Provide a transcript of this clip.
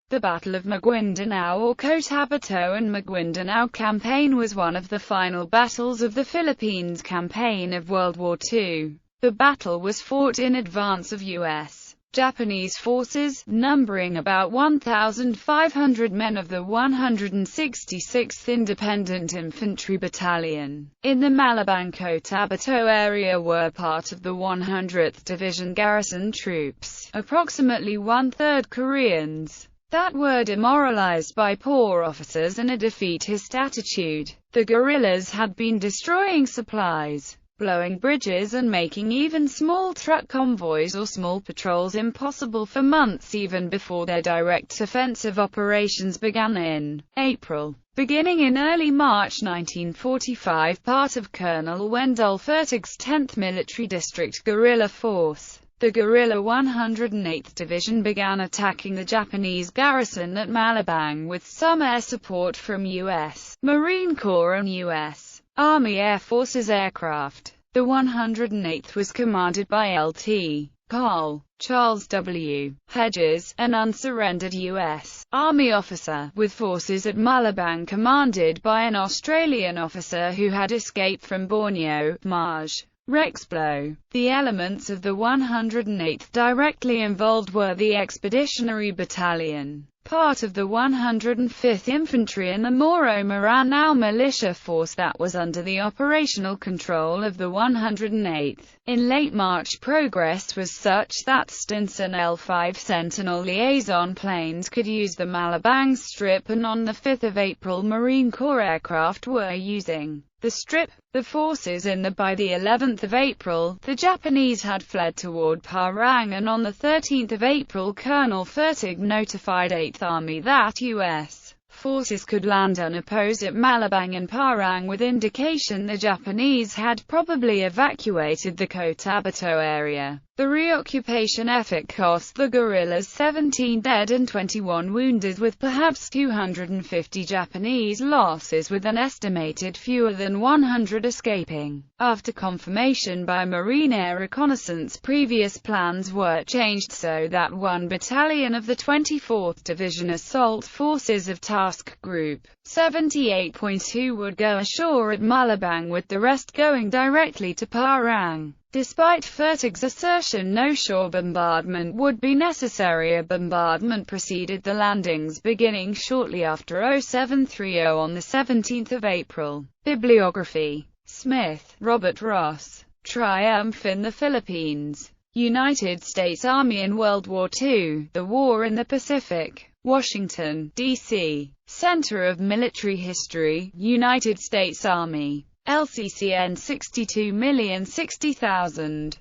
The Battle of Maguindanao or Cotabato and Maguindanao campaign was one of the final battles of the Philippines campaign of World War II. The battle was fought in advance of U.S. Japanese forces, numbering about 1,500 men of the 166th Independent Infantry Battalion. In the Malabang-Cotabato area were part of the 100th Division garrison troops, approximately one-third Koreans, that were demoralized by poor officers and a defeatist attitude. The guerrillas had been destroying supplies, blowing bridges and making even small truck convoys or small patrols impossible for months even before their direct offensive operations began in April. Beginning in early March 1945, part of Colonel Wendell Fertig's 10th Military District Guerrilla Force, the Guerrilla 108th Division, began attacking the Japanese garrison at Malabang with some air support from U.S. Marine Corps and U.S. Army Air Forces aircraft. The 108th was commanded by Lt. Col. Charles W. Hedges, an unsurrendered U.S. Army officer, with forces at Malabang commanded by an Australian officer who had escaped from Borneo, Maj. Rexblow. The elements of the 108th directly involved were the Expeditionary Battalion, part of the 105th Infantry, and the Moro Maranao militia force that was under the operational control of the 108th. In late March, progress was such that Stinson L-5 Sentinel liaison planes could use the Malabang Strip, and on 5 April Marine Corps aircraft were using the Strip. The forces by the 11th of April, the Japanese had fled toward Parang, and on 13th of April Colonel Fertig notified 8th Army that U.S. forces could land unopposed at Malabang and Parang, with indication the Japanese had probably evacuated the Cotabato area. The reoccupation effort cost the guerrillas 17 dead and 21 wounded, with perhaps 250 Japanese losses, with an estimated fewer than 100 escaping. After confirmation by Marine Air Reconnaissance, previous plans were changed so that one battalion of the 24th Division Assault Forces of Task Group 78.2 would go ashore at Malabang, with the rest going directly to Parang. Despite Fertig's assertion no shore bombardment would be necessary, a bombardment preceded the landings, beginning shortly after 0730 on 17th of April. Bibliography. Smith, Robert Ross. Triumph in the Philippines. United States Army in World War II, The War in the Pacific. Washington, D.C. Center of Military History, United States Army. LCCN 62,060,000.